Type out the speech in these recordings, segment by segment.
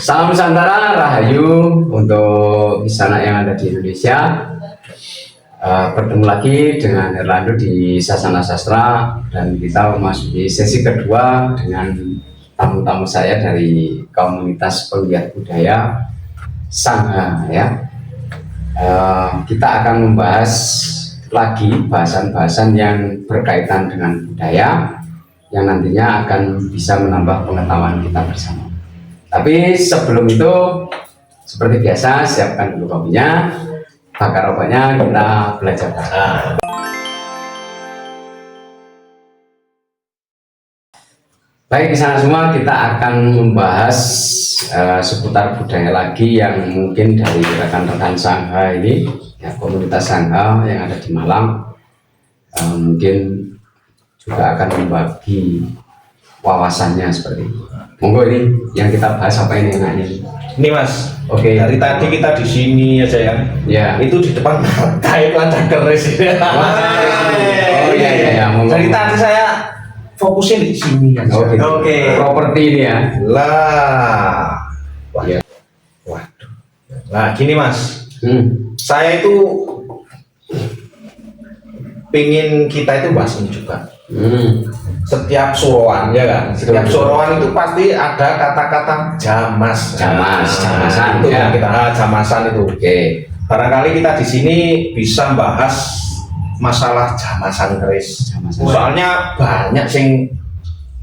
Salam Nusantara, Rahayu untuk Kisana yang ada di Indonesia. Bertemu lagi dengan Erlando di Sasana Sastra dan kita memasuki sesi kedua dengan tamu-tamu saya dari komunitas penggiat budaya Sangha ya. Kita akan membahas lagi bahasan-bahasan yang berkaitan dengan budaya yang nantinya akan bisa menambah pengetahuan kita bersama. Tapi sebelum itu, seperti biasa, siapkan dulu kopinya, bakar rokoknya, kita belajar bahasa. Baik, di sana semua kita akan membahas seputar budaya lagi yang mungkin dari rekan-rekan Sangha ini, ya, komunitas Sangha yang ada di Malang, mungkin juga akan membagi wawasannya seperti itu. Monggo, ini yang kita bahas apa ini enaknya? Ini Mas, Oke. dari tadi kita di sini aja ya. Ya. Itu di depan kait lancar keris. Oh iya, monggo. Dari tadi saya fokusnya di sini aja. Oke. Properti ini ya. Lah. Wah. Ya. Waduh. Nah, gini Mas. Saya itu pingin kita itu bahas ini juga. Setiap suruhan ya kan, setiap suruhan itu pasti ada kata-kata jamasan itu ya. yang kita jamasan itu. Oke. Barangkali kita di sini bisa bahas masalah jamasan keris. Soalnya banyak sing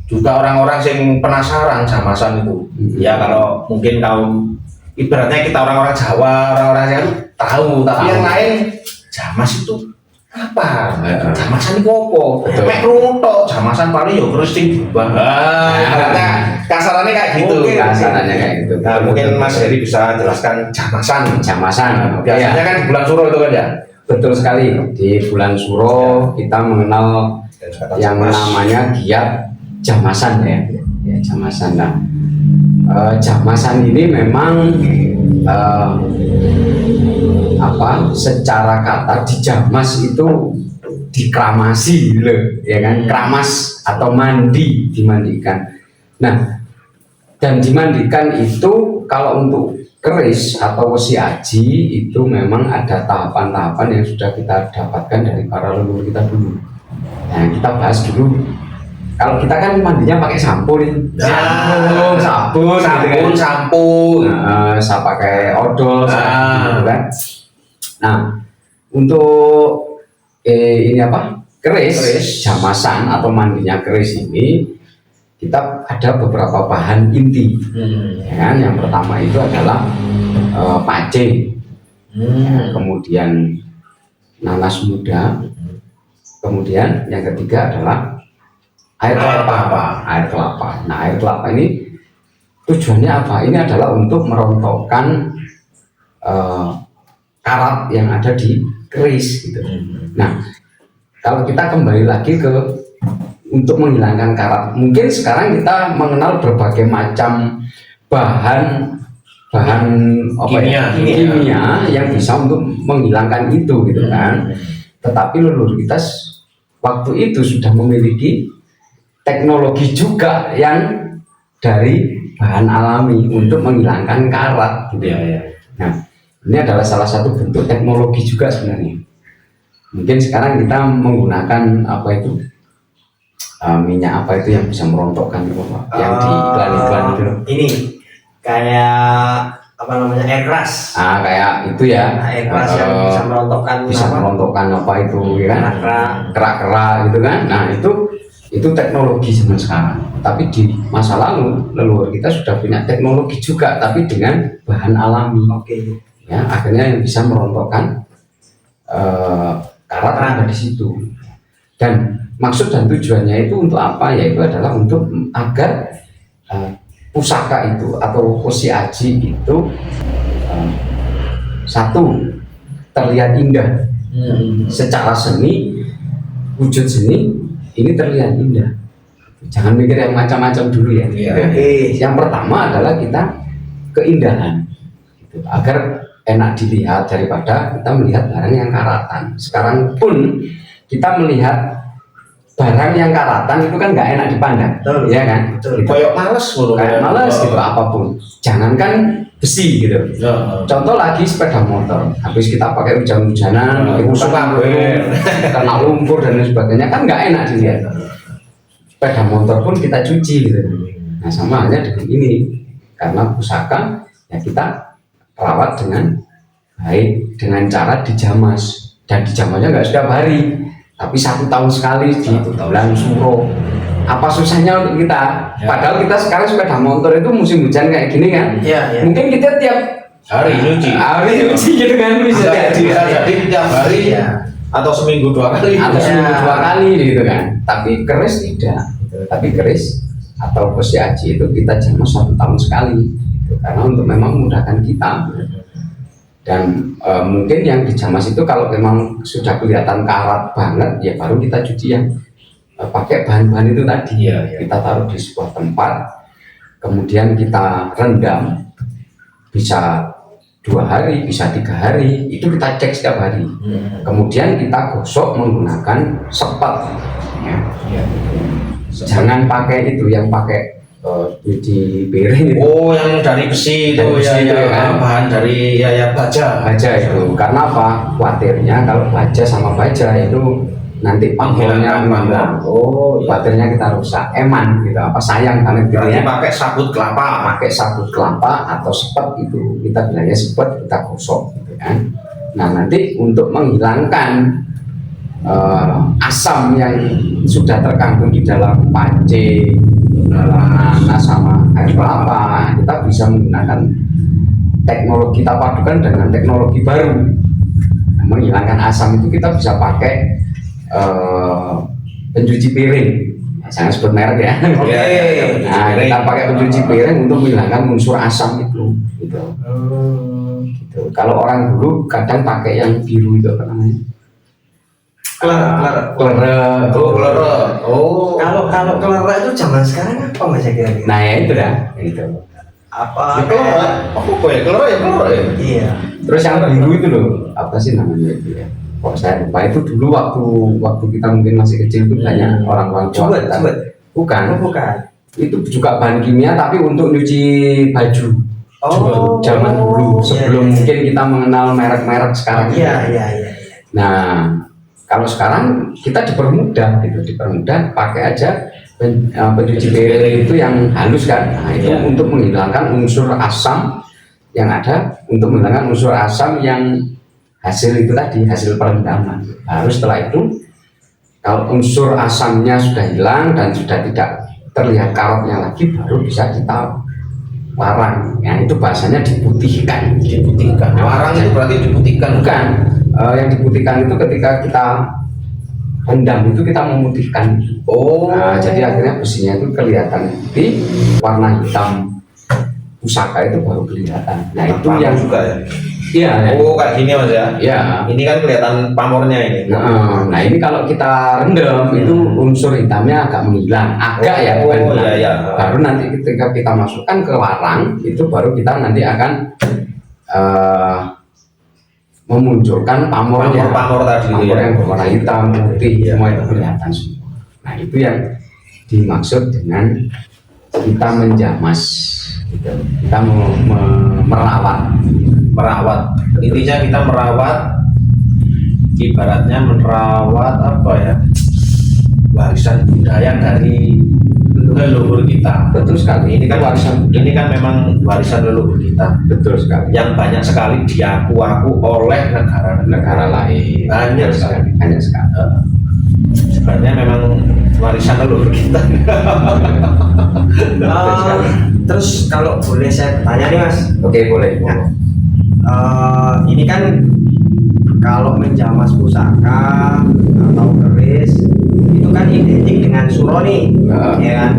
juga orang-orang sing penasaran jamasan itu. Ya kalau mungkin kaum ibaratnya kita orang-orang Jawa, orang-orang yang tahu, tapi yang lain jamas itu apa? Jamasan itu apa? Mek krungu tok jamasan paling yo terus sing diubah. Karena kasarannya kayak gitu. Kasarannya kayak gitu. Nah, mungkin Mas Heri bisa jelaskan jamasan. Ya. Biasanya kan di bulan Suro itu kan ya. Betul sekali. Di bulan Suro kita mengenal yang namanya giat jamasan ya. Ya, jamasan. Nah, jamasan ini memang secara kata dijamas itu dikramasi gitu, ya kan, kramas atau dimandikan. Nah, dan dimandikan itu kalau untuk keris atau wesi aji itu memang ada tahapan-tahapan yang sudah kita dapatkan dari para leluhur kita dulu. Nah, kita bahas dulu. Kalau kita kan mandinya pakai sampo nih, sabun, saya pakai odol, gitu kan. Nah, untuk ini keris jamasan atau mandinya keris ini kita ada beberapa bahan inti. Ya kan? Yang pertama itu adalah pacing, kemudian nanas muda, kemudian yang ketiga adalah air kelapa. Nah, air kelapa ini tujuannya apa? Ini adalah untuk merontokkan karat yang ada di keris gitu. Nah, kalau kita kembali lagi ke untuk menghilangkan karat, mungkin sekarang kita mengenal berbagai macam bahan kimia yang bisa untuk menghilangkan itu gitu kan. Tetapi leluhur kita waktu itu sudah memiliki teknologi juga yang dari bahan alami untuk menghilangkan karat gitu ya. Nah, ini adalah salah satu bentuk teknologi juga sebenarnya. Mungkin sekarang kita menggunakan minyak apa itu yang bisa merontokkan itu, Pak? Yang di iklan-iklan itu. Ini kayak air keras. Kayak itu ya. Air keras yang bisa merontokkan apa itu ya kan? Kerak-kerak gitu kan. Nah, itu teknologi zaman sekarang. Tapi di masa lalu leluhur kita sudah punya teknologi juga, tapi dengan bahan alami. Ya, akhirnya yang bisa merontokkan karat yang ada di situ. Dan maksud dan tujuannya itu untuk apa? Yaitu adalah untuk agar pusaka itu atau wesi aji itu satu terlihat indah secara seni, wujud seni ini terlihat indah. Jangan mikir yang macam-macam dulu ya. Yang pertama adalah kita keindahan, gitu, agar enak dilihat daripada kita melihat barang yang karatan. Sekarang pun kita melihat barang yang karatan itu kan nggak enak dipandang, Betul. ya kan? Betul. Gitu. Koyok males ngono. Kayak males gitu apapun. Jangankan besi gitu. Ya. Contoh lagi sepeda motor, habis kita pakai hujan-hujanan, itu suka kena lumpur dan lain sebagainya kan nggak enak dilihat. Sepeda motor pun kita cuci gitu. Nah sama halnya dengan ini, karena pusaka ya kita rawat dengan baik dengan cara dijamas, dan dijamasnya nggak setiap hari, tapi 1 tahun sekali di bulan Suro. Apa susahnya untuk kita? Padahal kita sekarang sepeda motor itu musim hujan kayak gini kan? Iya, iya. Mungkin kita tiap Hari nyuci. gitu kan bisa Jadi tiap hari Iya. atau seminggu 2 kali. atau seminggu Ya. 2 kali gitu kan. Tapi keris tidak. Tapi keris atau besi aji itu kita jamas 1 tahun sekali. Gitu. Karena untuk memang memudahkan kita. Dan mungkin yang dijamas itu kalau memang sudah kelihatan karat banget ya baru kita cuci yang pakai bahan-bahan itu tadi. Iya, iya. Kita taruh di sebuah tempat, kemudian kita rendam, bisa 2 hari, bisa 3 hari, itu kita cek setiap hari. Kemudian kita gosok menggunakan sepet. Ya. Iya. Jangan pakai itu yang pakai cuci piring itu. Oh, yang dari besi itu Dari besi ya, itu, ya, kan? bahan dari ya baja. Baja itu. Karena apa? Khawatirnya kalau baja sama baja itu nanti pamornya hilang. Oh, iya. Khawatirnya kita rusak. Eman gitu. Apa sayang banget gitu Berarti ya. pakai sabut kelapa. Pakai sabut kelapa atau sepet itu. Kita bilangnya sepet, kita gosok gitu kan. Nah, nanti untuk menghilangkan asam yang sudah terkandung di dalam pace, dalam nanas sama air kelapa, kita bisa menggunakan teknologi, kita padukan dengan teknologi baru. Nah, menghilangkan asam itu kita bisa pakai pencuci piring. Jangan sebut merek ya. Oke. Nah, kita pakai pencuci piring untuk menghilangkan unsur asam itu. Gitu. Gitu. Kalau orang dulu kadang pakai yang biru itu apa namanya? Keler. Oh, kelera. Oh. Kalau kelera itu zaman sekarang apa Mas ya kira-kira? Nah ya itu dah, itu. Apa? Ya, kelera. Apa ya? Kelera ya kelera ya. Iya. Terus yang biru itu loh, apa sih namanya itu ya? Kok saya lupa itu dulu waktu kita mungkin masih kecil itu banyak orang-orang tua Cubat, kita. cubat. Bukan, Oh, bukan. itu juga bahan kimia tapi untuk nyuci baju. Oh. Zaman dulu sebelum iya. mungkin kita mengenal merek-merek sekarang. Iya, iya, iya. Nah, kalau sekarang kita dipermudah pakai aja pencuci piring itu yang halus kan. Nah, itu Iya. untuk menghilangkan unsur asam yang ada, untuk menghilangkan unsur asam yang hasil itu tadi, hasil perendaman. Baru setelah itu kalau unsur asamnya sudah hilang dan sudah tidak terlihat karatnya lagi, baru bisa kita warang. Ya, itu bahasanya diputihkan. Diputihkan. Warang itu berarti diputihkan. Bukan, yang diputihkan itu ketika kita rendam itu kita memutihkan. Oh. Nah, jadi akhirnya besinya itu kelihatan putih, warna hitam pusaka itu baru kelihatan. Nah itu Pamor yang juga ya. iya. Oh, kayak gini Mas ya. Ya. Ini kan kelihatan pamornya ini. Nah ini kalau kita rendam itu unsur hitamnya agak menghilang, agak ya bukan Oh, hilang. iya, iya. Baru nanti ketika kita masukkan ke warang itu baru kita nanti akan memunculkan pamornya. Pamor tadi Pamor ya. yang berwarna hitam, putih, Iya. semua itu kelihatan semua. Nah itu yang dimaksud dengan kita menjamas, gitu. Kita merawat. Intinya kita merawat, ibaratnya merawat apa ya, warisan budaya dari leluhur kita. Betul sekali. Ini kan warisan. ini kan memang warisan leluhur kita Betul sekali. yang banyak sekali diaku-aku oleh Negara lain Banyak sekali. banyak sekali. Sebenarnya memang warisan leluhur kita. Betul sekali. Terus kalau boleh saya tanya nih Mas, Oke boleh. ini kan kalau menjamas pusaka atau keris itu kan identik dengan suro nih, ya kan?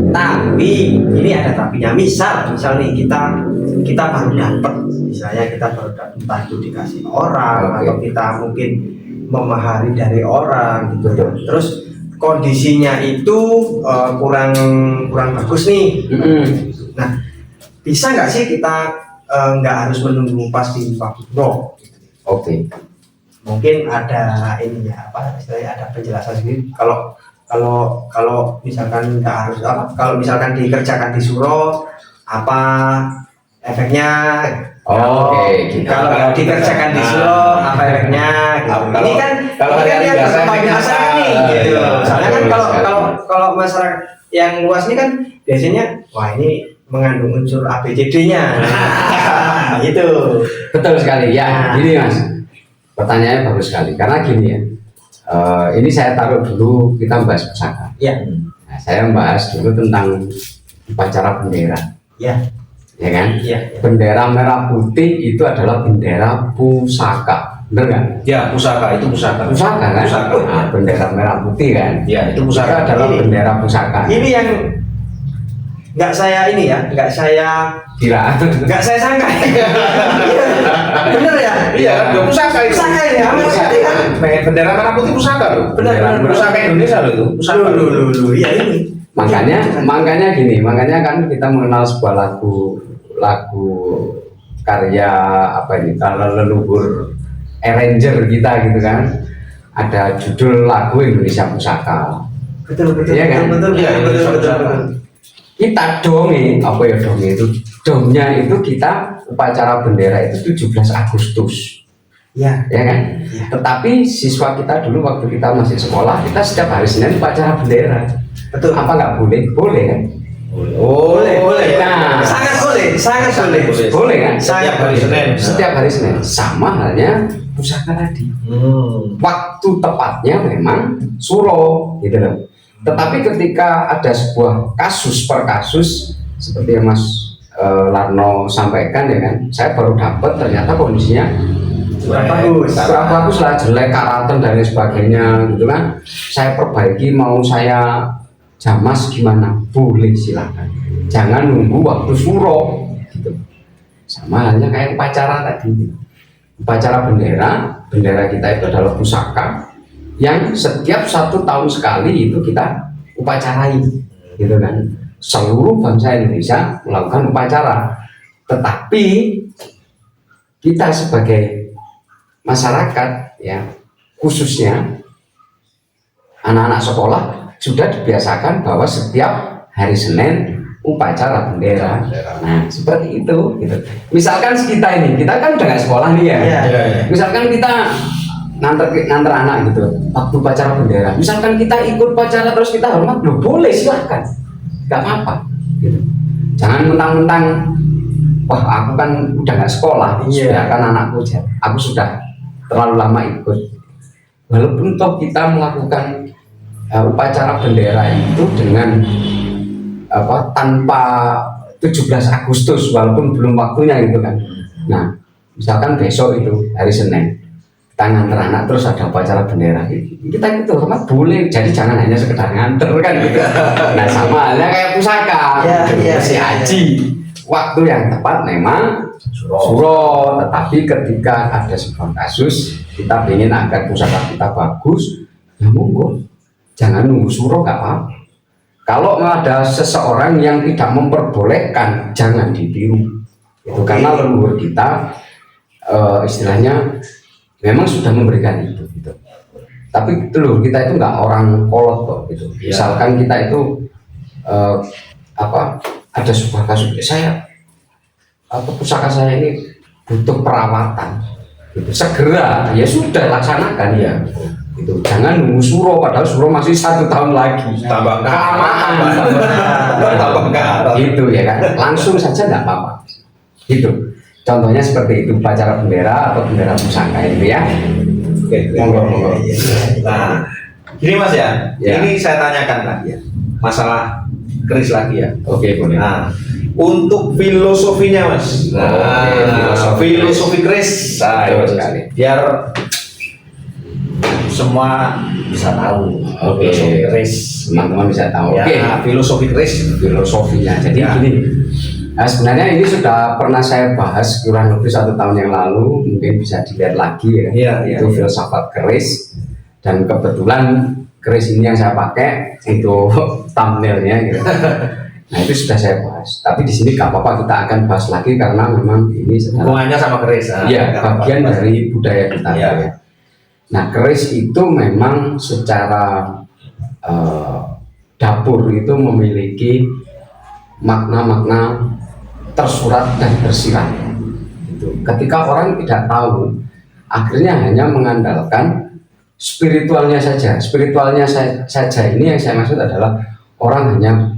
Tapi ini ada tapinya. Misal nih kita baru dapat, misalnya kita baru dapat entah itu dikasih orang Oke. atau kita mungkin memahari dari orang gitu. Betul. Terus kondisinya itu kurang bagus nih. Nah, bisa nggak sih kita nggak harus menunggu pas di Papuro? Oke. Mungkin ada ini ya apa istilahnya, ada penjelasan sendiri. Kalau kalau misalkan nggak harus apa, kalau misalkan dikerjakan di suro apa efeknya? Oke, gitu. Kalau dikerjakan di suro apa efeknya? Gitu. Kalau- Ini kan kalau ini kan hari-hari yang biasa berkembang di efeknya masyarakat apa? nih, gitu. Iya. Soalnya kan Betul kalau sekali. kalau masyarakat yang luas ini kan biasanya wah ini mengandung unsur ABCD-nya. Nah, itu. Betul sekali ya. Gini Mas, pertanyaannya bagus sekali karena gini ya. Ini saya taruh dulu kita membahas pusaka. Ya, Nah, saya membahas dulu tentang upacara bendera, ya, ya kan? ya. Bendera merah putih itu adalah bendera pusaka, bener nggak? Ya, pusaka itu pusaka. Pusaka kan? Pusaka. Nah, bendera merah putih kan? Ya, itu Pusaka pusaka. adalah Ini. bendera pusaka. Ini yang nggak saya ini ya, nggak saya sangka. Bener ya? Iya, ya, pusaka itu. Pusaka ini, ya, Pusaka. berarti kan? Bendera merah putih pusaka loh. Benar. Pusaka Indonesia loh itu. Pusaka loh. Iya ini. Makanya gini, makanya kan kita mengenal sebuah lagu karya apa ini, kalau leluhur arranger kita gitu kan, ada judul lagu Indonesia Pusaka. Betul. Iya kan? Betul. Iya, Betul. Kita donge, apa ya donge itu? Domnya itu kita upacara bendera itu 17 Agustus. Ya. Ya kan? Ya. Tetapi siswa kita dulu waktu kita masih sekolah, kita setiap hari Senin upacara bendera. Betul. Apa nggak boleh? Boleh kan? Boleh. Nah, Sangat boleh. Boleh kan? Setiap hari Senin. Setiap hari Senin. Sama halnya pusaka tadi. Waktu tepatnya memang suro, gitu loh. Tetapi ketika ada sebuah kasus per kasus seperti yang Mas Larno sampaikan ya kan, saya baru dapat ternyata kondisinya Kurang bagus. kurang bagus lah, jelek karakter dan lain sebagainya gitu kan. Saya perbaiki, mau saya jamas gimana? Boleh, silakan. Jangan nunggu waktu suro gitu. Sama halnya kayak upacara tadi. Upacara bendera kita itu adalah pusaka yang setiap 1 tahun sekali itu kita upacarai gitu kan. Seluruh bangsa Indonesia melakukan upacara, tetapi kita sebagai masyarakat ya, khususnya anak-anak sekolah sudah dibiasakan bahwa setiap hari Senin upacara bendera. Nah seperti itu gitu. Misalkan kita kan udah nggak sekolah nih ya. Iya. Misalkan kita nganter anak gitu waktu upacara bendera, misalkan kita ikut upacara terus kita hormat, loh boleh, silahkan, nggak apa-apa gitu. Jangan mentang-mentang wah aku kan udah nggak sekolah, Iya. kan anakku aku sudah terlalu lama ikut. Walaupun toh kita melakukan upacara bendera itu dengan tanpa 17 Agustus walaupun belum waktunya gitu kan. Nah misalkan besok itu hari Senin kita nganter anak terus ada upacara bendera, kita itu hormat boleh, jadi jangan hanya sekedar nganter kan gitu. Nah sama halnya kayak pusaka, si Aji, waktu yang tepat memang suro, tetapi ketika ada sebuah kasus kita ingin agar pusaka kita bagus, ya monggo, jangan nunggu suro, nggak apa-apa. Kalau ada seseorang yang tidak memperbolehkan, jangan ditiru. Itu karena leluhur kita istilahnya memang sudah memberikan itu gitu. Tapi leluhur kita itu nggak orang kolot kok gitu. Misalkan kita itu ada sebuah kasus, pusaka saya ini butuh perawatan gitu. Segera ya sudah laksanakan ya gitu. Jangan nunggu suro, padahal suro masih 1 tahun lagi. Tambah Kelamaan. Tambah Gitu ya kan, langsung saja nggak apa-apa gitu. Contohnya seperti itu, upacara bendera atau bendera pusaka itu ya. Oke, Monggo. Nah, gini Mas ya, Ya. ini saya tanyakan lagi ya, masalah keris lagi ya. Oke, boleh. Nah, untuk filosofinya Mas, filosofi keris, Betul itu sekali. biar semua bisa tahu. Oke. Filosofi keris. Teman-teman bisa tahu. Ya, Oke, filosofi keris. filosofinya. Jadi Ya. gini, sebenarnya ini sudah pernah saya bahas kurang lebih 1 tahun yang lalu, mungkin bisa dilihat lagi ya. Iya, Itu iya. filsafat keris, dan kebetulan keris ini yang saya pakai itu thumbnailnya gitu. Nah itu sudah saya bahas. Tapi di sini nggak apa-apa, kita akan bahas lagi karena memang ini adalah Hubungannya sama keris. iya, bagian dari budaya kita. Iya. Ya. Nah keris itu memang secara dapur itu memiliki makna-makna tersurat dan tersirat. Itu. Ketika orang tidak tahu, akhirnya hanya mengandalkan spiritualnya saja. Spiritualnya saja ini yang saya maksud adalah orang hanya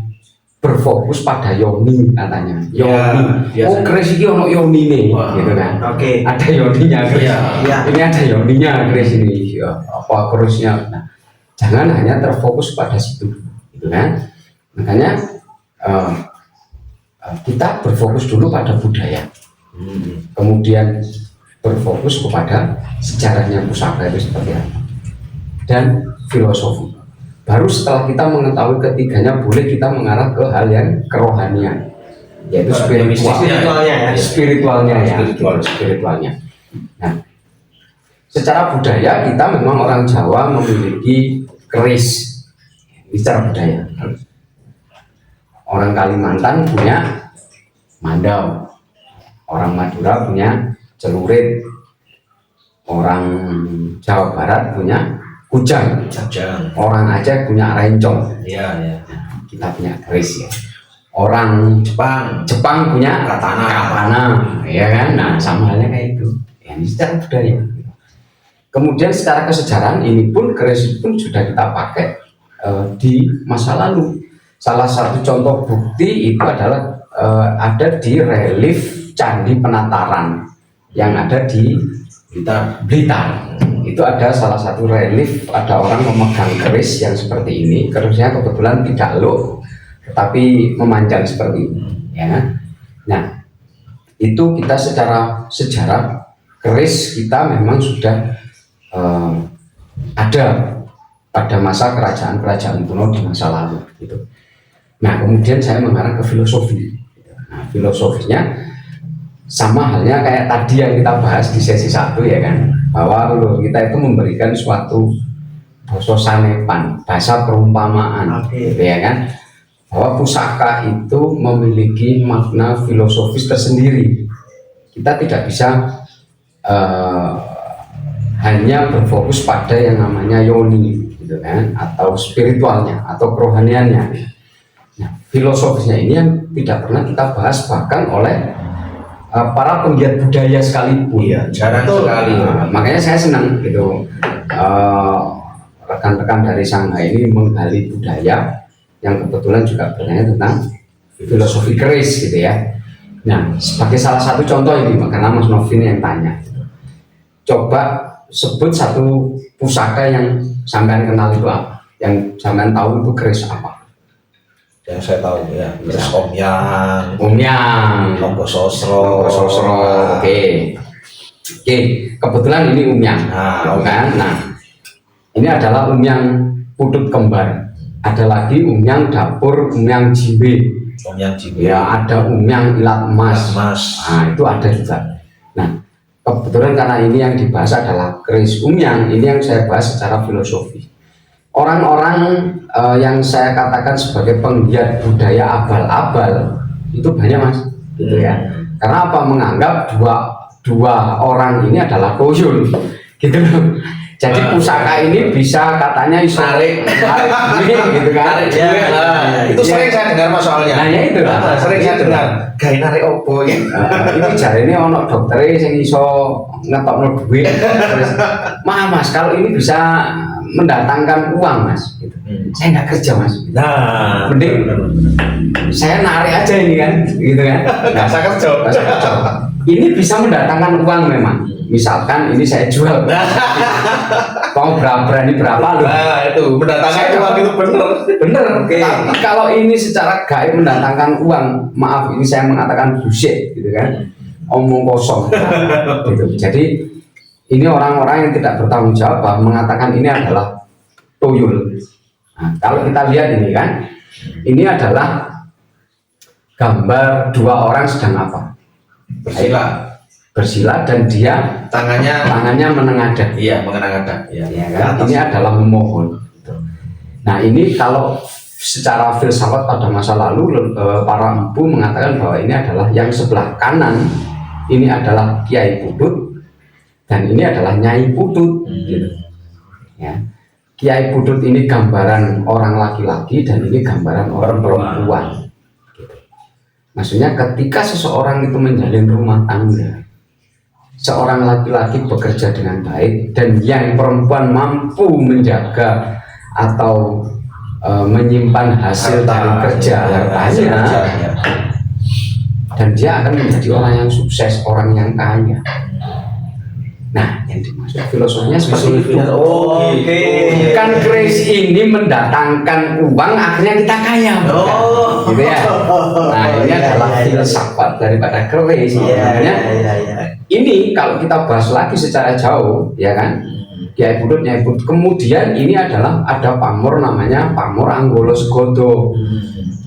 berfokus pada yoni katanya. Yoni. Ya, Oh, keris ini ono yoni nih, gitu kan. Oke. Ada yoninya keris. Ya. Ini ada yoninya keris ini. Ya, apa kerusnya? Nah, jangan hanya terfokus pada situ, gitu kan. Makanya kita berfokus dulu pada budaya, kemudian berfokus kepada sejarahnya pusaka itu seperti apa, dan filosofi. Baru setelah kita mengetahui ketiganya, boleh kita mengarah ke hal yang kerohanian, yaitu spiritualnya ya. Nah, secara budaya kita memang orang Jawa memiliki keris, secara budaya. Orang Kalimantan punya mandau, orang Madura punya celurit, orang Jawa Barat punya kujang, orang Aceh punya rencong. Iya. Kita punya keris ya. Orang Jepang punya katana, ya kan? Nah, sama halnya kayak itu. Ya, ini secara budaya. Kemudian secara kesejarahan ini pun keris pun sudah kita pakai di masa lalu. Salah satu contoh bukti itu adalah ada di relief Candi Penataran yang ada di Blitar. Itu ada salah satu relief, ada orang memegang keris yang seperti ini. Kerisnya kebetulan tidak low, tetapi memanjang seperti ini. Ya. Nah, itu kita secara sejarah keris kita memang sudah ada pada masa kerajaan-kerajaan kuno di masa lalu. Gitu. Nah, kemudian saya mengarah ke filosofi. Nah, filosofinya sama halnya kayak tadi yang kita bahas di sesi 1 ya kan, bahwa kita itu memberikan suatu bahasa sanepan, bahasa perumpamaan, gitu ya kan, bahwa pusaka itu memiliki makna filosofis tersendiri. Kita tidak bisa hanya berfokus pada yang namanya yoni, gitu kan, atau spiritualnya atau kerohaniannya. Nah, filosofisnya ini yang tidak pernah kita bahas bahkan oleh para penggiat budaya sekalipun. Iya, jarang sekali. Makanya saya senang gitu, rekan-rekan dari Shanghai ini menggali budaya yang kebetulan juga bertanya tentang filosofi keris gitu ya. Nah, sebagai salah satu contoh ini, karena Mas Novin yang tanya, coba sebut satu pusaka yang sampean kenal itu apa, yang sampean tahu itu keris apa? Yang saya tahu ya, keris Umyang, Logo Sosro. Oke, kebetulan ini Umyang. Kan? Nah, ini adalah Umyang putut kembar. Ada lagi Umyang dapur, Umyang Jimbe. Ya, ada Umyang ilat emas. Nah, itu ada juga. Nah, kebetulan karena ini yang dibahas adalah keris Umyang, ini yang saya bahas secara filosofi. Orang-orang yang saya katakan sebagai penggiat budaya abal-abal itu banyak mas, gitu ya. Karena apa? Menganggap dua orang ini adalah toyol, gitu loh. Jadi pusaka ini bisa katanya tarik gitu kan. Itu sering saya dengar mas soalnya. Nah ya itu lah. Sering saya dengar. Gaya narik opo ya. Ini jari ini ono dokternya yang iso ngetokno duit. Mas kalau ini bisa mendatangkan uang mas. Gitu. Saya nggak kerja mas. Nah, mending saya narik aja ini kan, gitu kan. Nggak usah kerja. Ini bisa mendatangkan uang memang. Misalkan ini saya jual, mau berani berapa loh? Nah itu mendatangkan uang itu bener. Okay. Tapi kalau ini secara gaib mendatangkan uang, maaf ini saya mengatakan bullshit, gitu kan, omong kosong. Gitu. Jadi ini orang-orang yang tidak bertanggung jawab bahwa mengatakan ini adalah toyol. Nah, kalau kita lihat ini kan, ini adalah gambar dua orang sedang apa? Bersila dan dia tangannya menengadah. Iya, menengadah. Iya kan? Ini adalah memohon. Nah, ini kalau secara filsafat pada masa lalu para empu mengatakan bahwa ini adalah yang sebelah kanan ini adalah Kiai Putut dan ini adalah Nyai Putut. Gitu. Ya. Kiai Pudut ini gambaran orang laki-laki dan ini gambaran orang perempuan. Maksudnya ketika seseorang itu menjalin rumah tangga, seorang laki-laki bekerja dengan baik dan yang perempuan mampu menjaga atau menyimpan hasil dari kerja hartanya, dan dia akan menjadi orang yang sukses, orang yang kaya. Nah, yang dimaksud filosofinya seperti itu. Oke. Bukan keris ini mendatangkan uang akhirnya kita kaya, bukan. Gitu ya. Nah, ini adalah filsafat daripada keris. Makanya ini kalau kita bahas lagi secara jauh, ya kan, Kiai Pudut, Nyai Pudut. Kemudian ini adalah ada pamor namanya pamor Anggolo Segodo.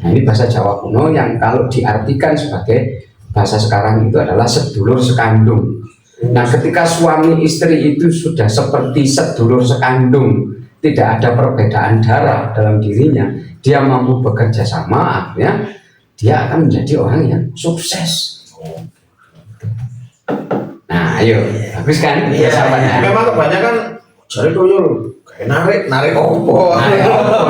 Nah, ini bahasa Jawa kuno yang kalau diartikan sebagai bahasa sekarang itu adalah sedulur sekandung. Nah, ketika suami istri itu sudah seperti sedulur sekandung, tidak ada perbedaan darah dalam dirinya, dia mampu bekerja sama, akhirnya dia akan menjadi orang yang sukses. Nah, ayo, bagus kan? Iya. Memang kebanyakan cari tuyul, kayak narik opo,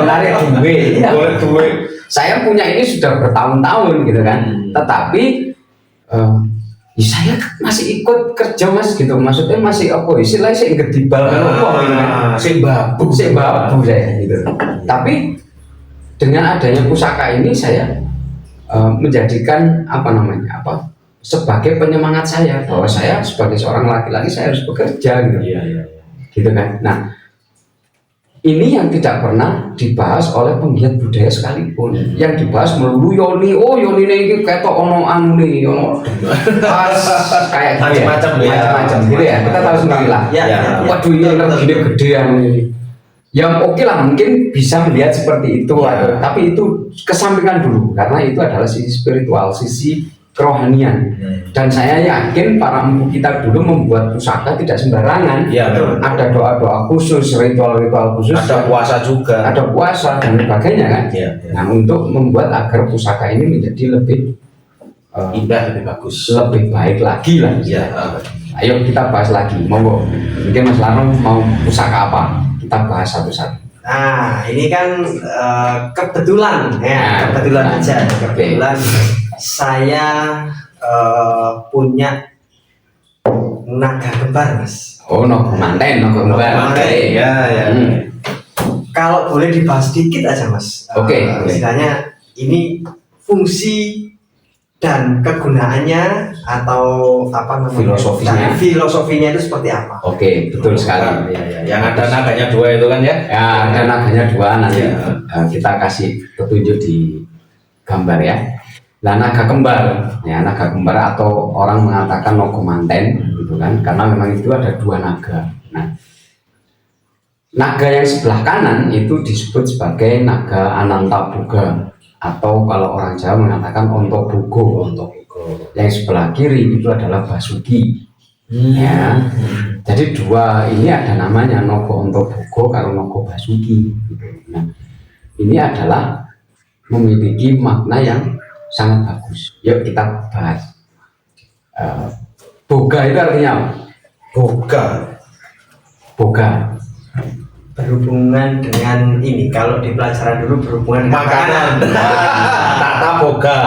narik duit. boleh duit. Saya punya ini sudah bertahun-tahun gitu kan, tetapi saya masih ikut kerja mas gitu, maksudnya masih apa istilahnya saya gedibal kan apa gitu kan, saya babu saya gitu. Tapi dengan adanya pusaka ini saya menjadikan sebagai penyemangat saya bahwa saya sebagai seorang laki-laki saya harus bekerja gitu, gitu kan. Nah, ini yang tidak pernah dibahas oleh penggiat budaya sekalipun. Yang dibahas melulu Yoni, Yoni ini ketok ono anu nih, ono kayak macam-macam gitu ya. Kita tahu sendiri lah. Waduh, ini energinya gede anu ini. Yang oke lah, mungkin bisa melihat seperti itu, tapi itu kesampingkan dulu karena itu adalah sisi spiritual, sisi kerohanian. Dan saya yakin para empu kita dulu membuat pusaka tidak sembarangan. Ada doa-doa khusus, ritual-ritual khusus, ada puasa juga, ada puasa dan sebagainya kan. Nah, untuk membuat agar pusaka ini menjadi lebih indah, lebih bagus, lebih baik lagi lah. Ayo kita bahas lagi, monggo. Mungkin Mas Larno mau pusaka apa? Kita bahas satu-satu. Nah, ini kan kebetulan ya, kebetulan aja, kebetulan saya punya naga kembar, Mas. Naga manten, naga kembar. Kalau boleh dibahas sedikit aja, Mas. Istilahnya ini fungsi dan kegunaannya atau apa namanya? Filosofinya itu seperti apa? Betul sekali. Yang ada naganya dua itu kan ya? Ya, ada naganya dua, nanti kita kasih petunjuk di gambar ya. Nah, naga kembar atau orang mengatakan naga manten gitu kan, karena memang itu ada dua naga. Nah, naga yang sebelah kanan itu disebut sebagai naga Anantaboga, atau kalau orang Jawa mengatakan Ontobogo. Yang sebelah kiri itu adalah Basuki. Ya. Jadi dua ini ada namanya naga Ontobogo karo naga Basuki. Nah, ini adalah memiliki makna yang sangat bagus. Yuk kita bahas. Boga itu artinya apa? Boga berhubungan dengan ini, kalau di pelajaran dulu berhubungan makanan. Tata boga,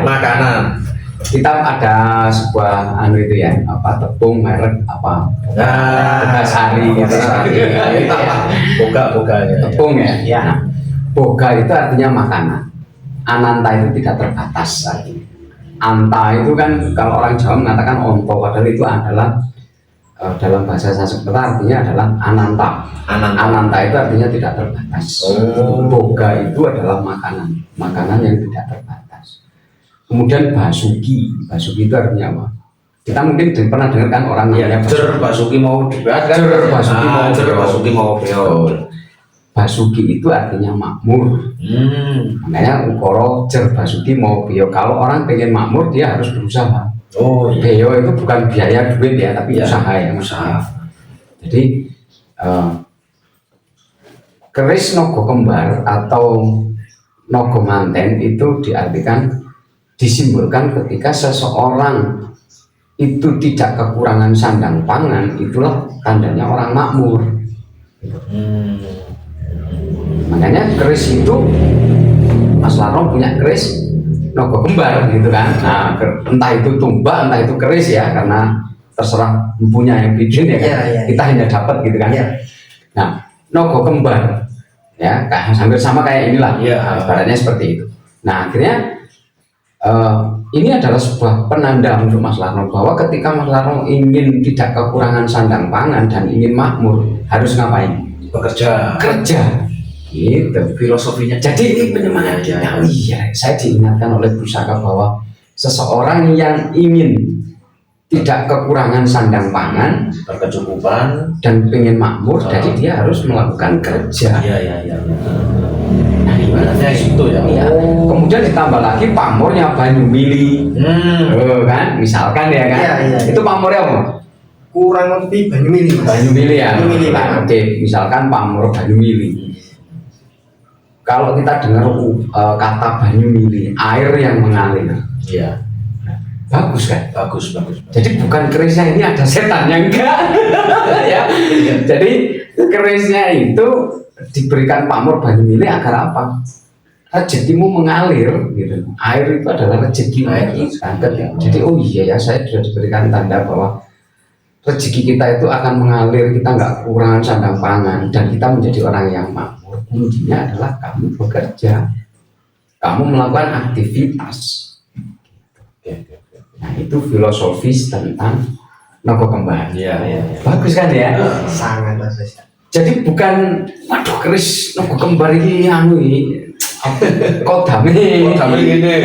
makanan. Kita ada sebuah itu ya, tepung merek boga sari gitu. Boga tepung ya. Nah, boga itu artinya makanan. Ananta itu tidak terbatas artinya. Anta itu kan kalau orang Jawa mengatakan onto, padahal itu adalah dalam bahasa Sanskerta artinya adalah ananta. Ananta itu artinya tidak terbatas. Boga itu adalah makanan yang tidak terbatas. Kemudian Basuki itu artinya apa? Kita mungkin pernah dengar kan orang namanya Basuki mau dibuat kan? Basuki mau beol. Basuki itu artinya makmur. Makanya ukoro jer Basuki mau beyo. Kalau orang pengen makmur dia harus berusaha. Beyo itu bukan biaya duit ya, tapi usaha. Jadi keris naga kembar atau naga manten itu diartikan, disimbolkan ketika seseorang itu tidak kekurangan sandang pangan, itulah tandanya orang makmur. Makanya keris itu Mas Larno punya keris nogo kembar gitu kan. Nah, entah itu tumbak, entah itu keris ya, karena terserah punya yang bikin ya kan. Iya. Kita hanya dapat gitu kan. Iya. Nah, nogo kembar ya, hampir sama kayak inilah. Iya. Ibaratnya seperti itu. Nah, akhirnya ini adalah sebuah penanda untuk Mas Larno bahwa ketika Mas Larno ingin tidak kekurangan sandang pangan dan ingin makmur, harus ngapain? Bekerja. Kerja. Gitu Filosofinya. jadi ini penyemangat kita. Oh iya, saya diingatkan oleh Pusaka bahwa seseorang yang ingin tidak kekurangan sandang pangan, berkecukupan dan pengen makmur, jadi dia harus melakukan kerja. Iya. Nah, ibaratnya itu ya. Iya. Kemudian ditambah lagi pamornya banyu mili, kan? Misalkan ya kan? Iya. Itu pamornya apa? Kurang lebih banyu mili, Mas. Banyu mili ya. Banyu mili. Nah, oke, misalkan pamor banyu mili. Kalau kita dengar kata banyu mili, air yang mengalir, Iya. bagus kan? Bagus. Jadi bukan kerisnya ini ada setannya, enggak. Ya. Jadi kerisnya itu diberikan pamor banyu mili agar apa? Rezekimu mengalir gitu. Air itu adalah rezeki kita. Jadi oh iya ya, saya sudah diberikan tanda bahwa rezeki kita itu akan mengalir, kita nggak kekurangan sandang pangan dan kita menjadi orang yang makmur. Kuncinya adalah kamu bekerja, kamu melakukan aktivitas. Nah, itu filosofis tentang nogo kembar. Iya. Bagus kan ya? Sangat bagus. Jadi bukan, waduh keris nogo kembar ini anu ini kodame gini.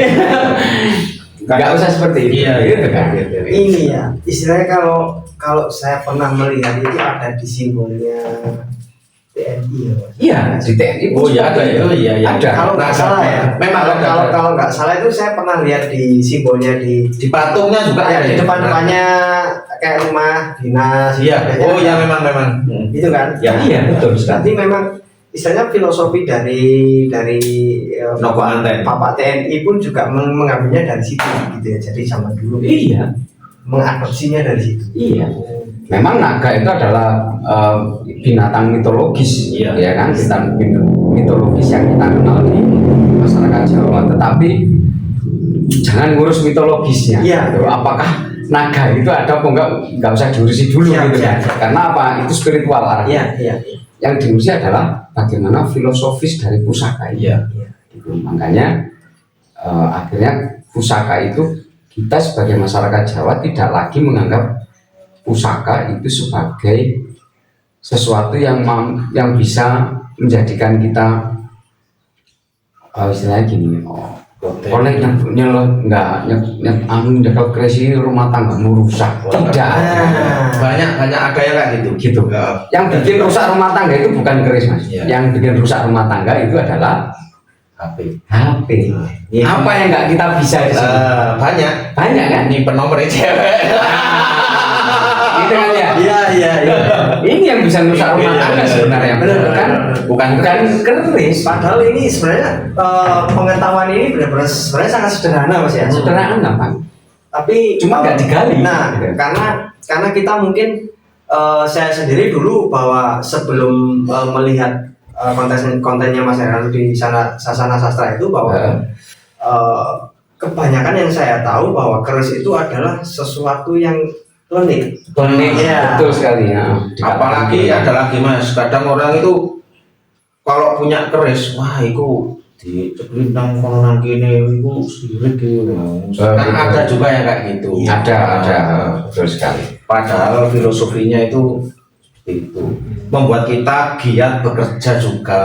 nggak usah seperti itu. Iya. Gitu kan? Ini ya, istilahnya kalau saya pernah melihat itu ada di simbolnya TNI ya, Mas. Iya, di TNI. Oh iya ada ya. Iya. Ada. Kalau nggak salah ya, Memang ada. kalau nggak salah itu saya pernah lihat di simbolnya di Patungnya juga ya, ada di ya? depannya kayak rumah dinas. Iya. gitu. Oh iya memang. Itu kan? Ya, iya betul. Berarti memang istilahnya filosofi dari Nogo Anten. Bapak TNI pun juga mengambilnya dari situ gitu ya. Jadi zaman dulu Iya. mengadopsinya dari situ. Iya. Memang naga itu adalah binatang mitologis, Iya. ya kan? Mitologis yang kita kenal di masyarakat Jawa. Tetapi jangan ngurus mitologisnya. Iya. Gitu. Apakah naga itu ada apa enggak usah diurusi dulu Iya, gitu iya. kan? Karena apa? Itu spiritual arahnya. Iya. Yang diurusi adalah bagaimana filosofis dari pusaka ini. Iya. Gitu. Makanya akhirnya pusaka itu kita sebagai masyarakat Jawa tidak lagi menganggap pusaka itu sebagai sesuatu yang bisa menjadikan kita istilahnya gini, oleh nyekel keris ini rumah tanggamu rusak. Tidak. Banyak ada yang kayak gitu. Gitu. Yang bikin rusak rumah tangga itu bukan keris, Mas. Iya. Yang bikin rusak rumah tangga itu adalah HP. Apa yang nggak kita bisa di sini? Banyak Banyak kan? ini penomornya cewek. Gitu kan ya? Iya. Ini yang bisa merusak rumah tangga sebenarnya. Bukan keris. Padahal ini sebenarnya pengetahuan ini benar-benar sebenarnya sangat sederhana, Mas ya. Sederhana, Pak. Tapi Cuma nggak digali. Nah, karena kita mungkin saya sendiri dulu bahwa sebelum melihat kontennya Mas Heranto di Sasana Sastra itu bahwa kebanyakan yang saya tahu bahwa keris itu adalah sesuatu yang klinik. Ya. Betul sekali ya. Apalagi ada lagi Mas, kadang orang itu kalau punya keris, wah itu di ceplintang kono nang kene iku sirik gitu. Kan ada juga yang kayak gitu. Ada, betul sekali. Padahal filosofinya itu itu membuat kita giat bekerja juga.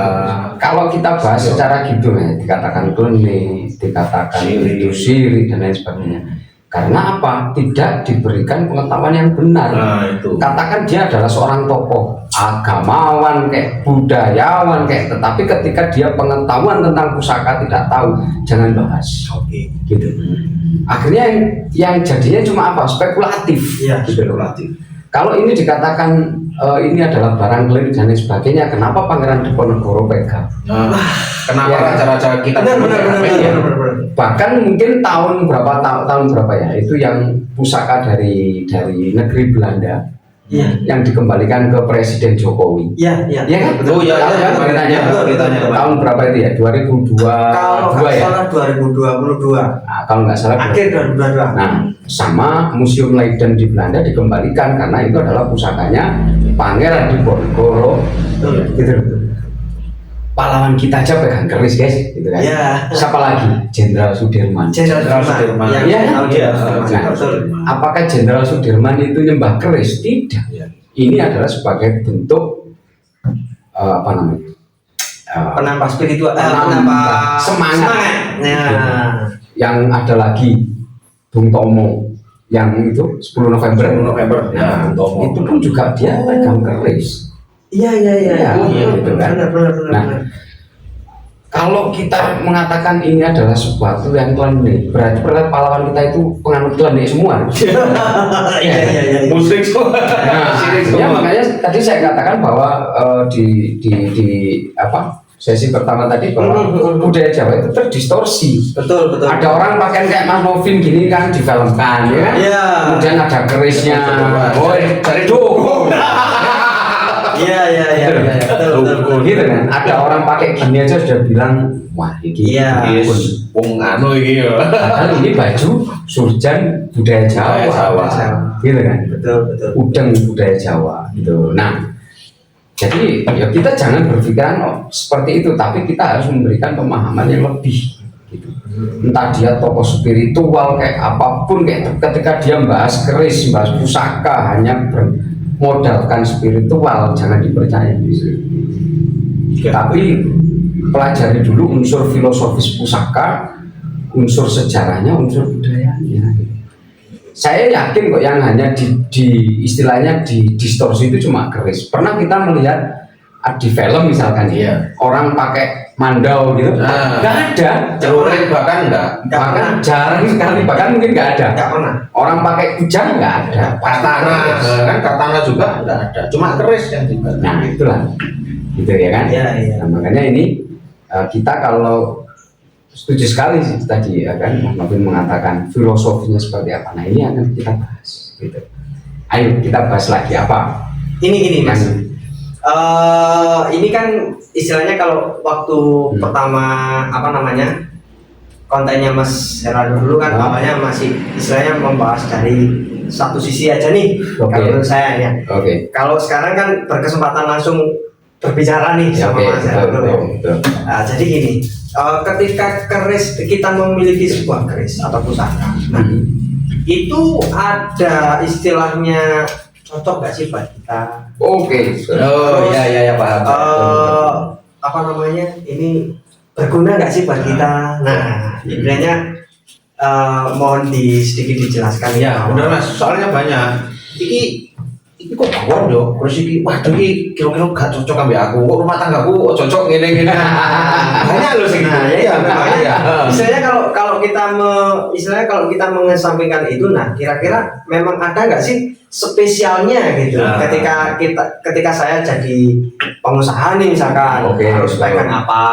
Kalau kita bahas secara gitu ya, dikatakan klinik, dikatakan itu syirik dan lain sebagainya. Karena apa? Tidak diberikan pengetahuan yang benar. Nah, itu. Katakan dia adalah seorang tokoh agamawan, kayak budayawan, kayak, tetapi ketika dia pengetahuan tentang pusaka tidak tahu, jangan bahas. Oke. Gitu. Akhirnya yang jadinya cuma apa? Spekulatif. Iya, gitu. spekulatif. Kalau ini dikatakan ini adalah barang klinik dan lain sebagainya, kenapa Pangeran Diponegoro pegang? Kenapa Ya. raja-raja kita Benar. Bahkan mungkin tahun berapa ya, itu yang pusaka dari negeri Belanda yang dikembalikan ke Presiden Jokowi. Iya, iya. Iya kan? Oh iya, Tahu iya, kan beritanya? beritanya. Tahun berapa itu ya? 2022 Kalau nggak ya? salah 2022. Nah, kalau nggak salah Akhir 2022. Nah, sama Museum Leiden di Belanda dikembalikan karena itu adalah pusakanya Pangeran Diponegoro. Gitu. Pahlawan kita aja pegang keris guys, gitu kan? Iya. Siapa lagi? Jenderal Sudirman. Jenderal Sudirman. Iya, Iya, kan? iya. Nah, Betul. apakah Jenderal Sudirman itu nyembah keris? Tidak. Iya. Ini adalah sebagai bentuk apa namanya? Penambah spiritual, Penambah penambah semangat. Nah, Yang ada lagi Bung Tomo yang itu 10 November. 10 November. Nah, Ya, Bung Tomo. itu pun juga dia pegang keris. iya. Oh, iya, gitu kan. Benar. Nah, kalau kita mengatakan ini adalah sesuatu yang klinik, berarti pahlawan kita itu penganut klinik semua. Iya. Musrik semua. Nah, Sirik ya, semua. makanya tadi saya katakan bahwa di apa sesi pertama tadi bahwa budaya Jawa itu terdistorsi. Betul. Ada orang pakai kayak Mas Novin gini kan difilmkan, ya kan? Iya. Kemudian ada kerisnya, dari dukun. Iya. Betul. Gitu kan? Ada orang pakai gini aja sudah bilang, wah ini Iya. dukun. Wong anu iki ya. Padahal ini baju surjan budaya Jawa, Budaya Jawa. gitu kan? Betul. Udeng budaya Jawa, gitu. Nah, jadi ya kita jangan berpikiran seperti itu, tapi kita harus memberikan pemahaman yang lebih. Gitu. Entah dia tokoh spiritual kayak apapun, kayak ketika dia bahas keris, bahas pusaka hanya bermodalkan spiritual, jangan dipercaya. Tapi pelajari dulu unsur filosofis pusaka, unsur sejarahnya, unsur budayanya. Saya yakin kok yang hanya di istilahnya di distorsi itu cuma keris. Pernah kita melihat di film misalkan Iya. orang pakai mandau gitu, Nah. nggak ada. Celurit bahkan enggak. Bahkan jarang sekali, bahkan mungkin nggak ada. Nggak pernah. Orang pakai kujang nggak ada. Katana, kan katana juga enggak ada. Cuma keris yang dibaca. Nah itulah, gitu ya kan. Iya. Nah, makanya ini kita kalau setuju sekali sih tadi ya kan, Mas Novin mengatakan filosofinya seperti apa. Nah ini akan kita bahas. Gitu. Ayo kita bahas lagi apa? Ini Mas. Yang- Ini kan istilahnya kalau waktu pertama apa namanya kontennya Mas Heraldo dulu kan awalnya masih istilahnya membahas dari satu sisi aja nih. Oke. Kalau menurut saya ya. Oke. Kalau sekarang kan berkesempatan langsung berbicara nih sama Oke, Mas Heraldo. betul. Nah, jadi gini, ketika keris kita memiliki sebuah keris atau pusaka, nah itu ada istilahnya cocok nggak sih buat kita? Oke. Oh iya paham. Apa namanya? Ini berguna nggak sih buat kita? Nah, istilahnya mohon sedikit dijelaskan Ya, benar Mas. Soalnya banyak. Iki kok bawon yo. Terus iki waduh iki kira-kira gak cocok ambek aku. Kok rumah tanggaku kok cocok ngene-ngene. Banyak loh sing. Nah, ya, banyak. ya. Istilahnya kalau kita mengesampingkan itu, nah kira-kira memang ada nggak sih spesialnya gitu? Nah. Ketika saya jadi pengusaha nih misalkan Oke, harus betul. pegang apa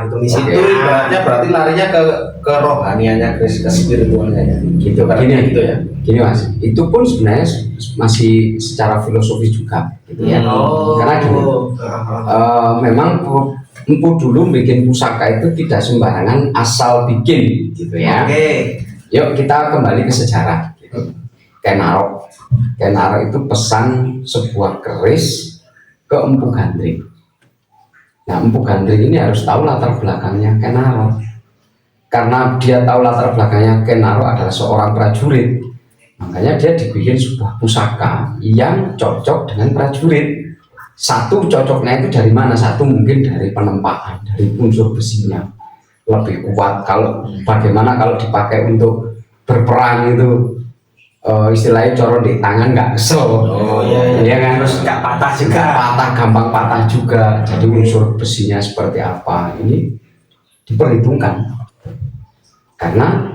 gitu misalnya. Itu ibaratnya berarti larinya ke rohaniannya, ke spiritualnya ya. Gitu. Berarti Gini, gitu ya. Gini Mas, itu pun sebenarnya masih secara filosofis juga, gitu ya. Karena gini, memang empu dulu bikin pusaka itu tidak sembarangan asal bikin, gitu ya. Oke. Yuk kita kembali ke sejarah. Gitu. Kenaro itu pesan sebuah keris ke Empu Gandring. Nah, Empu Gandring ini harus tahu latar belakangnya Kenaro. Karena dia tahu latar belakangnya Kenaro adalah seorang prajurit, makanya dia dibikin sebuah pusaka yang cocok dengan prajurit. Satu cocoknya itu dari mana? Satu mungkin dari penempaan, dari unsur besinya lebih kuat. Kalau bagaimana kalau dipakai untuk berperang itu istilahnya coro di tangan nggak kesel. Oh iya. Kan? Terus nggak patah juga. Nggak patah, gampang patah juga. Jadi unsur besinya seperti apa ini diperhitungkan. Karena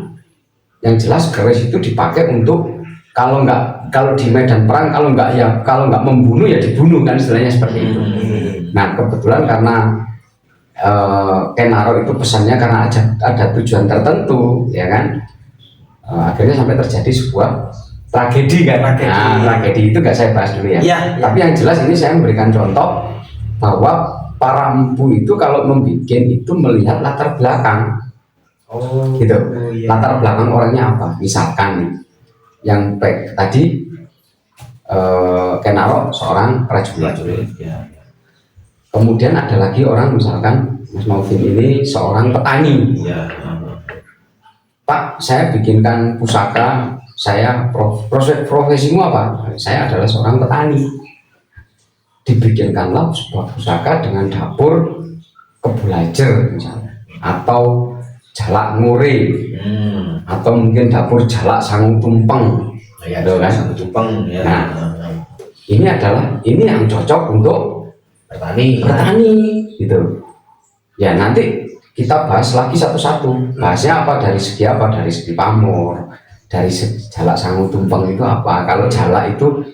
yang jelas keris itu dipakai untuk kalau di medan perang kalau nggak membunuh ya dibunuh kan, istilahnya seperti itu. Nah kebetulan karena Kenaro itu pesannya karena ada tujuan tertentu ya kan, akhirnya sampai terjadi sebuah tragedi kan. Tragedi. Nah, tragedi itu gak saya bahas dulu ya. Iya, iya. Tapi yang jelas ini saya memberikan contoh bahwa para empu itu kalau membuat itu melihat latar belakang. Oh, Gitu. iya. Latar belakang orangnya apa? Misalkan nih, yang baik tadi Kenaro seorang prajurit. Ya. Kemudian ada lagi orang misalkan Mas Maufin ini seorang petani. Ya. Pak, saya bikinkan pusaka. Saya profesimu apa? Saya adalah seorang petani. Dibikinkanlah sebuah pusaka dengan dapur kebulajer misalnya, atau jalak ngure, atau mungkin dapur jalak sangu tumpeng. Ya, Gitu kan? satu Jepang ya. Nah, ini yang cocok untuk petani. gitu. Ya nanti kita bahas lagi satu-satu. Bahasnya apa, dari segi apa? Dari segi pamor, dari segi jalak sangu tumpeng itu apa? Kalau jalak itu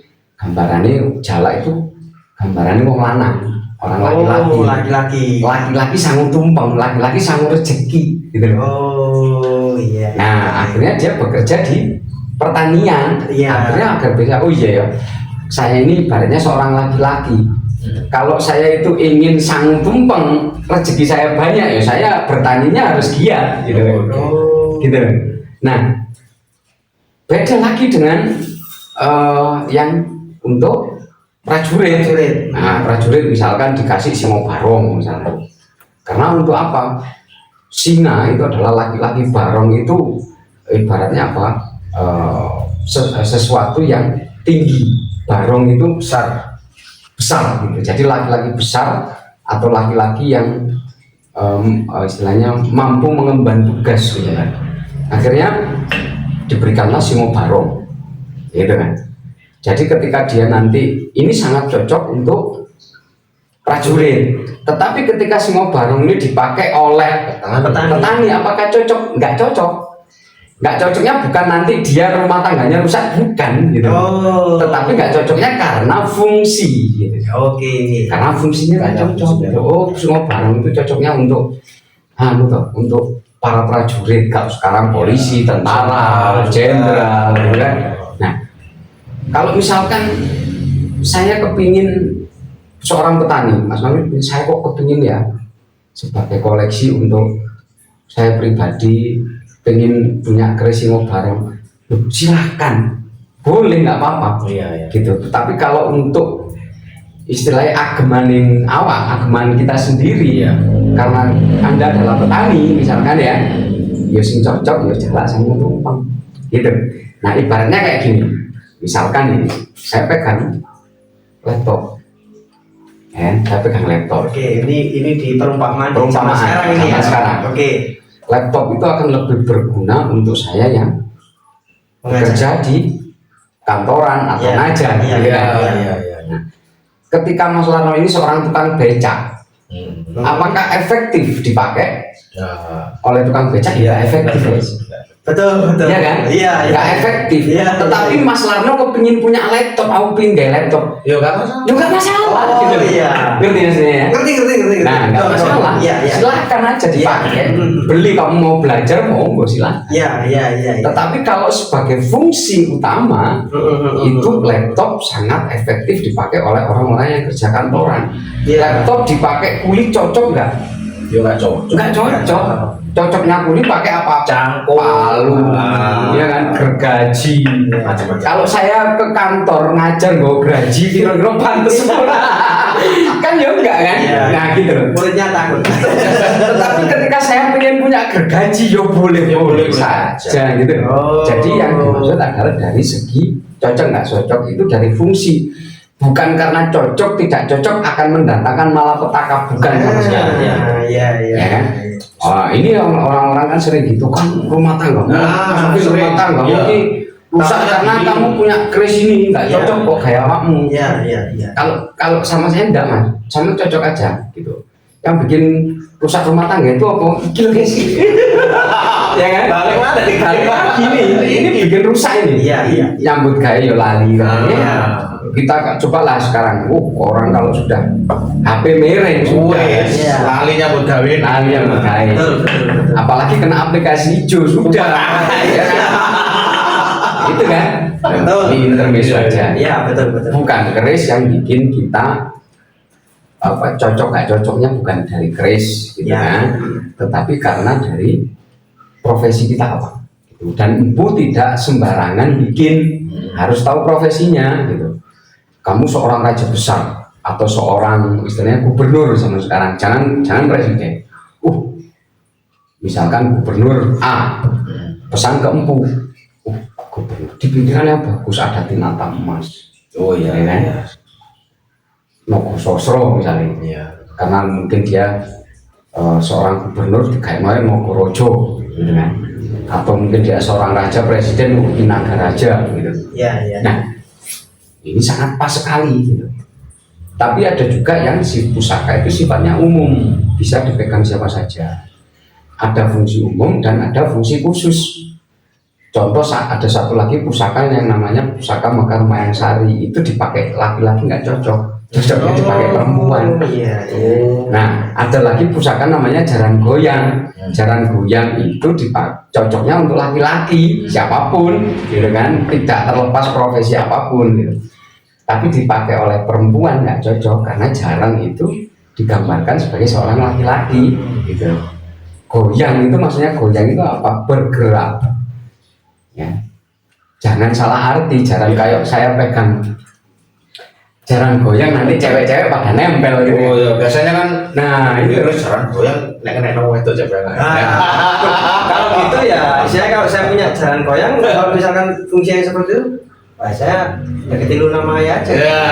gambarannya wong lanang, orang laki-laki. Oh, laki-laki Sangu tumpeng, laki-laki sangu rezeki gitu loh. Oh iya. Nah, akhirnya dia bekerja di pertanian. Iya. Akhirnya agar bisa, oh iya ya, saya ini ibaratnya seorang laki-laki. Kalau saya itu ingin sangu tumpeng, rezeki saya banyak, ya saya bertaninya harus giat gitu. Oh. Gitu. Nah, beda lagi dengan yang untuk prajurit. Nah, prajurit misalkan dikasih singo barong misalnya. Karena untuk apa? Singa itu adalah laki-laki, barong itu ibaratnya apa? Sesuatu yang tinggi. Barong itu besar gitu. Jadi laki-laki besar atau laki-laki yang istilahnya mampu mengemban tugas gitu kan. Akhirnya diberikanlah singo barong gitu kan. Jadi ketika dia nanti, ini sangat cocok untuk prajurit. Tetapi ketika singo barong ini dipakai oleh petani, apakah cocok? Nggak cocok. Nggak cocoknya bukan nanti dia rumah tangganya rusak, bukan gitu. Oh. Tetapi nggak cocoknya karena fungsi gitu. Oke. Karena fungsinya nggak cocok gitu. Oh, singo barong itu cocoknya untuk untuk para prajurit. Kalau sekarang polisi, tentara, jenderal gitu kan. Nah, kalau misalkan saya kepingin seorang petani, Mas Mami, saya kok kepingin ya sebagai koleksi untuk saya pribadi, pengen punya keris singo barong, silahkan, boleh, nggak apa-apa. Iya. Gitu. Tapi kalau untuk istilahnya ageman kita sendiri ya, karena Anda adalah petani misalkan ya sing cocok ya jalak sangu tumpeng gitu. Nah, ibaratnya kayak gini. Misalkan ini, saya pegang laptop, saya pegang laptop. Oke, ini di perumpamaan Sekarang ini ya. Sekarang. Oke. Laptop itu akan lebih berguna untuk saya yang bekerja di kantoran atau ngajar. Iya. Nah, ketika Mas Larno ini seorang tukang becak, apakah efektif dipakai oleh tukang becak? Ya efektif. Betul. Iya kan? Iya. Nggak efektif. Iya. Tetapi Mas Larno kepingin punya laptop, aku pingin gaya laptop. Ya nggak masalah. Ya nggak masalah. Oh, gitu. iya. Ngerti maksudnya ya? Ngerti. Nah, nggak Betul, masalah. Iya. Silahkan aja dipakai. Beli, kamu mau belajar, mau silahkan. Iya. Tetapi kalau sebagai fungsi utama, itu laptop sangat efektif dipakai oleh orang-orang yang kerja kantoran. Iya. Laptop dipakai kuli cocok nggak? Ya nggak cocok. Nggak cocok. Cocoknya kuli pakai apa? Cangkul, palu, ya kan, gergaji. Macam-macam. Kalau saya ke kantor ngajar nggak gergaji, kira-kira pantes kan ya enggak kan? Iya. Nah gitu loh. Muridnya takut. Tetapi ketika saya pengen punya gergaji, ya boleh saja gitu. Oh. Jadi yang dimaksud adalah dari segi cocok nggak cocok itu dari fungsi. Bukan karena cocok tidak cocok akan mendatangkan malapetaka, bukan sama sekali. Iya. Ya kan? Oh, ini orang-orang kan sering gitu kan, rumah tangga. Rumah tangga mungkin rusak karena kamu punya keris ini nggak cocok kok kayak kamu. Iya. Kalau sama saya enggak, Mas, sama cocok aja gitu. Yang bikin rusak rumah tangga itu apa? Gila guys. Ya kan? Balik lagi ini bikin rusak ini. Iya. Nyambut gaya yo lali. Kita cobalah sekarang. Orang kalau sudah HP mereng sudah. Iya. Lalinya buat gawe. Lali yang berkait. Apalagi kena aplikasi hijau sudah. Ya kan? Itu kan. Betul. Ini intermezzo aja. Iya, betul betul. Bukan keris yang bikin kita cocok gak cocoknya bukan dari keris gitu Ya. kan, tetapi karena dari profesi kita apa gitu. Dan ibu tidak sembarangan bikin, harus tahu profesinya gitu. Kamu seorang raja besar atau seorang istilahnya gubernur sama sekarang, jangan presiden. Misalkan gubernur A pesan ke empu, gubernur di pinggirannya bagus ada tinata emas. Oh iya Ya kan? iya. Nogososro misalnya, Iya. karena mungkin dia seorang gubernur kayak mau Nogorojo gitu kan, atau mungkin dia seorang raja presiden Nagaraja gitu. Iya iya. Nah ini sangat pas sekali gitu. Tapi ada juga yang si pusaka itu sifatnya umum, bisa dipegang siapa saja. Ada fungsi umum dan ada fungsi khusus. Contoh ada satu lagi pusaka yang namanya pusaka Mekar Mayang Sari, itu dipakai laki-laki nggak cocok, cocoknya dipakai perempuan. Iya iya. Nah ada lagi pusaka namanya jaran goyang. Jaran goyang itu cocoknya untuk laki-laki siapapun, gitu kan, tidak terlepas profesi apapun gitu. Tapi dipakai oleh perempuan nggak cocok karena jaran itu digambarkan sebagai seorang laki-laki gitu. Goyang itu maksudnya goyang itu apa? Bergerak. Ya. Jangan salah arti jaran kayak saya pegang jaran goyang nanti cewek-cewek pada nempel gitu. Oh iya, biasanya kan Nah itu terus jaran goyang nek itu jebrangan. Kalau gitu ya, kalau saya punya jalan goyang, kalau misalkan fungsinya seperti itu, saya deketin Luna Maya aja. Ya,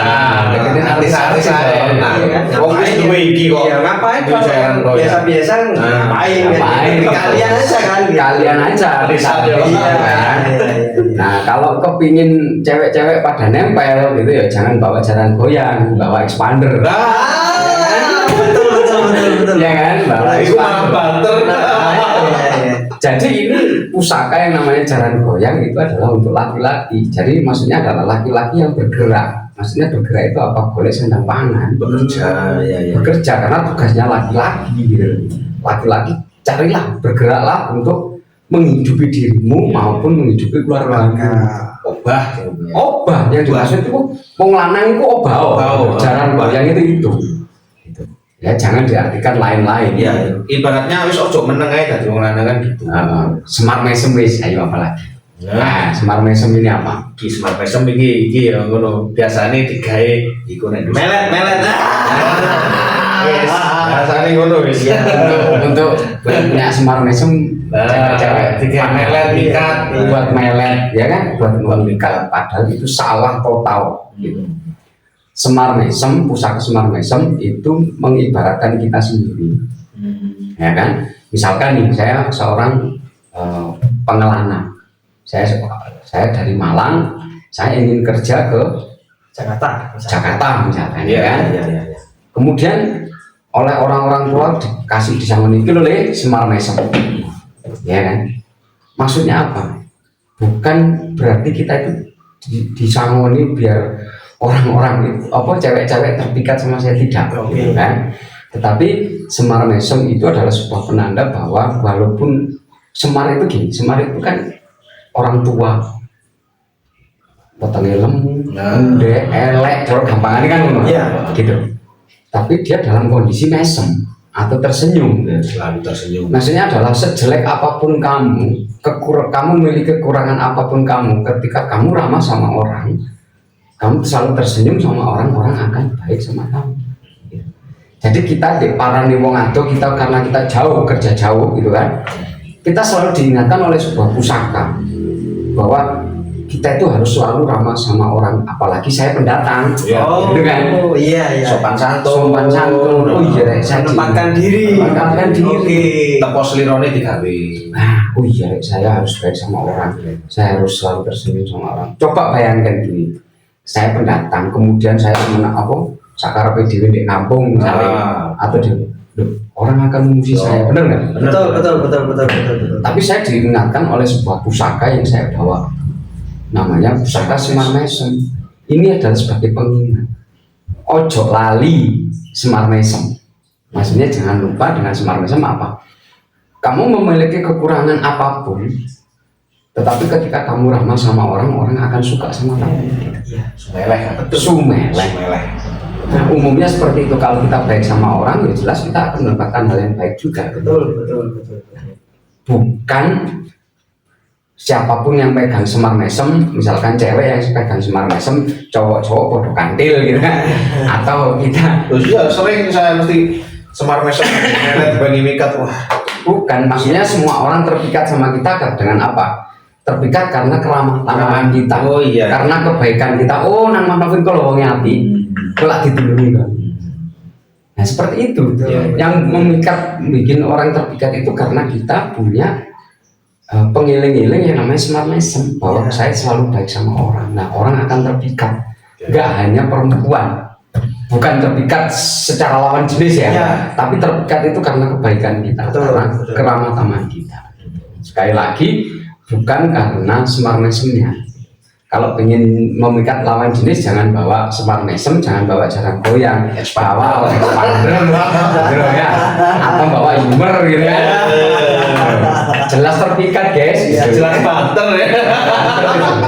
deketin artis-artis aja. Wong wis duwe iki kok. Iya, ngapain Duwe jaran kalau goyang. biasa-biasa ngapain? Ngapain? Kalian aja kan. Kalian aja Bisa aja. Iya, kan. iya. Nah kalau kepingin cewek-cewek pada nempel gitu ya jangan bawa jaran goyang, bawa expander. Betul. Ya kan, bawa Itu malah expander. banter. Iya. Jadi ini pusaka yang namanya jaran goyang itu adalah untuk laki-laki. Jadi maksudnya adalah laki-laki yang bergerak. Maksudnya bergerak itu apa? Boleh sendang pangan. Bekerja, ya. Bekerja karena tugasnya laki-laki gitu. Laki-laki carilah, bergeraklah untuk menghidupi dirimu maupun menghidupi keluarga. Obah. Obah yang dimaksud itu wong lanang itu obah. Jaran goyang itu. Gitu. Ya jangan diartikan lain-lain. Ya, ibaratnya wis ojo meneng ae dadi wong lanang kan gitu. Semar mesem wis, ayo apa lagi? Nah, semar mesem ini apa? Ki smart mesem iki ya ngono. Biasane digawe iku nek Melet. Wis, biasane ngono wis. Untuk punya semar mesem cewek-cewek tiga melet ikat buat melet ya kan, buat mengikat, padahal itu salah total gitu. Semar mesem, pusaka semar mesem itu mengibaratkan kita sendiri, ya kan? Misalkan nih, saya seorang pengelana, saya dari Malang, saya ingin kerja ke Jakarta misalkan, ya kan? Iya. Kemudian oleh orang-orang tua dikasih disangon iki lho Le, semar mesem, ya kan? Maksudnya apa? Bukan berarti kita itu disangoni biar orang-orang itu apa cewek-cewek terpikat sama saya, tidak, gitu kan? Tetapi semar mesem itu adalah sebuah penanda bahwa walaupun semar itu gini, semar itu kan orang tua, potongnya lemu, endek, elek, kalau gampangan kan gitu. Tapi dia dalam kondisi mesem atau tersenyum, selalu tersenyum. Maksudnya adalah sejelek apapun kamu, kamu memiliki kekurangan apapun kamu, ketika kamu ramah sama orang, kamu selalu tersenyum sama orang akan baik sama kamu. Jadi kita di parani wong ado, kita karena kita jauh, kerja jauh gitu kan, kita selalu diingatkan oleh sebuah pusaka bahwa kita itu harus selalu ramah sama orang, apalagi saya pendatang, gitu kan. Iya. Sopan santun. Oh iya, saya menempatkan diri. Tepos lirone digawe. Oh iya, saya harus baik sama orang, saya harus selalu tersenyum sama orang. Coba bayangkan gini, saya pendatang, kemudian saya sakar PDW di kampung misalnya, atau di orang akan memuji saya, benar nggak? Betul. Tapi saya diingatkan oleh sebuah pusaka yang saya bawa, namanya pusaka semar mesem. Ini adalah sebagai pengingat. Ojo lali semar mesem. Maksudnya jangan lupa dengan semar mesem apa? Kamu memiliki kekurangan apapun, Tetapi ketika kamu ramah sama orang, orang akan suka sama kamu. Iya. Sumeleh kan? Sumeleh. Sumeleh. Nah, umumnya seperti itu. Kalau kita baik sama orang, ya jelas kita akan mendapatkan hal yang baik juga. Betul. Bukan siapapun yang pegang semar mesem, misalkan cewek yang pegang semar mesem, cowok-cowok bodoh kantil gitu kan. Atau kita Terus ya sering saya mesti semar mesem dibagi mikat. Wah, bukan, maksudnya semua orang terpikat sama kita dengan apa? Terpikat karena keramah tamahan kita. Oh iya. Karena kebaikan kita. Oh, nang mantapin kalau wongnya hati, kelak ditulungi kan. Nah seperti itu. Iya. Yang memikat, bikin orang terpikat itu karena kita punya pengiling-iling yang namanya smart mesem, bahwa saya selalu baik sama orang. Nah orang akan terpikat. Gak hanya perempuan, bukan terpikat secara lawan jenis ya, tapi terpikat itu karena kebaikan kita, karena keramah tamahan kita. Sekali lagi, bukan karena smart mesemnya. Kalau ingin memikat lawan jenis, jangan bawa smart mesem, jangan bawa jarang goyang, bawa expander gitu ya, atau bawa humor gitu ya. Jelas terpikat guys, jelas banter ya.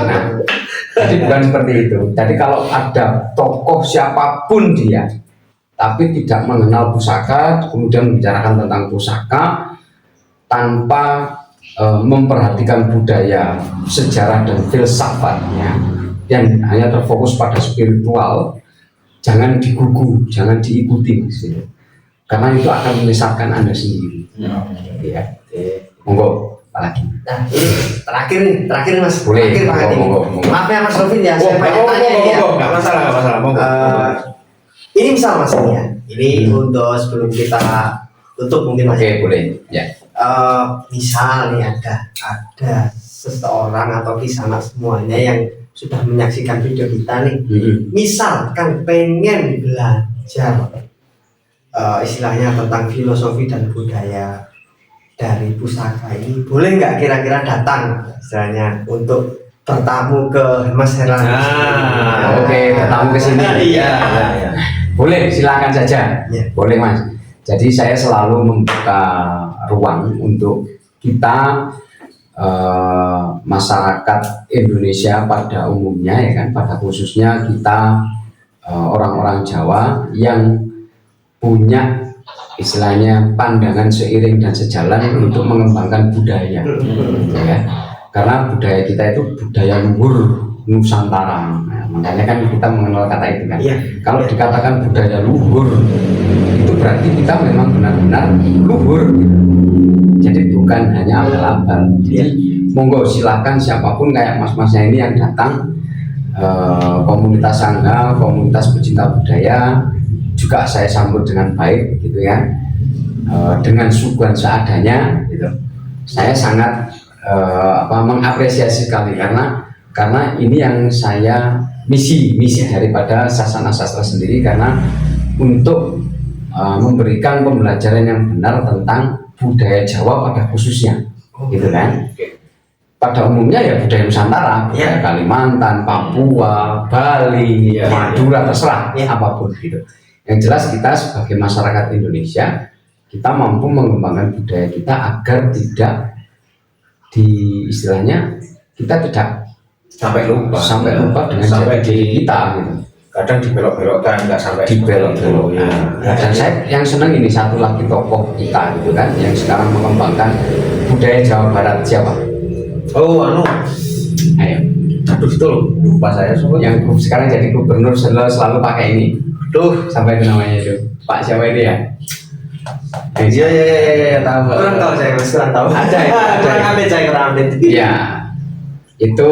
Nah, jadi bukan seperti itu. Jadi kalau ada tokoh siapapun dia, tapi tidak mengenal pusaka, kemudian membicarakan tentang pusaka tanpa memperhatikan budaya, sejarah dan filsafatnya, dan hanya terfokus pada spiritual, jangan digugu, jangan diikuti, karena itu akan menyesatkan Anda sendiri. Ya, monggo, apalagi. Nah, ini terakhir Mas. Boleh, Terakhir banget ini. monggo. Maaf ya Mas Rofin ya, saya banyak tanya ini ya. Nggak masalah, monggo. Ini misal Mas ini ya. Ini untuk sebelum kita tutup mungkin Mas. Oke, boleh. Ya. Misal nih ada seseorang atau kisanak semuanya yang sudah menyaksikan video kita nih. Misalkan pengen belajar istilahnya tentang filosofi dan budaya dari pusaka ini, boleh nggak kira-kira datang istilahnya untuk bertamu ke Mas Herlan? Oke, bertamu ke sini. Iya. Boleh, silakan saja. Ya. Boleh Mas. Jadi saya selalu membuka ruang untuk kita masyarakat Indonesia pada umumnya ya kan, pada khususnya kita orang-orang Jawa yang punya istilahnya pandangan seiring dan sejalan untuk mengembangkan budaya, ya. Karena budaya kita itu budaya luhur Nusantara. Nah, makanya kan kita mengenal kata itu kan. Iya. Kalau dikatakan budaya luhur, itu berarti kita memang benar-benar luhur. Jadi bukan hanya abal-abal. Jadi monggo silakan siapapun kayak mas-masnya ini yang datang, komunitas sangga, komunitas pecinta budaya, juga saya sambut dengan baik gitu ya, dengan suguhan seadanya gitu. Saya sangat mengapresiasi sekali karena ini yang saya misi daripada Sasana Sastra sendiri, karena untuk memberikan pembelajaran yang benar tentang budaya Jawa pada khususnya, gitu kan. Pada umumnya ya budaya Nusantara, budaya Kalimantan, Papua, Bali, Madura, terserah apapun gitu. Yang jelas kita sebagai masyarakat Indonesia, kita mampu mengembangkan budaya kita agar tidak istilahnya kita tidak sampai lupa dengan diri kita gitu. Kadang dibelok-belokkan, nggak sampai dibelok-belokkan. Dan saya yang senang ini satu lagi tokoh kita gitu kan, yang sekarang mengembangkan budaya Jawa Barat, siapa? Ayo, aduh itu lupa saya semua. Yang sekarang jadi gubernur selalu pakai ini. Sampai itu namanya itu Pak siapa ini ya? Iya, tahu. Kurang tahu saya, Mas, kurang tahu. Ada. Kurang update. Iya, itu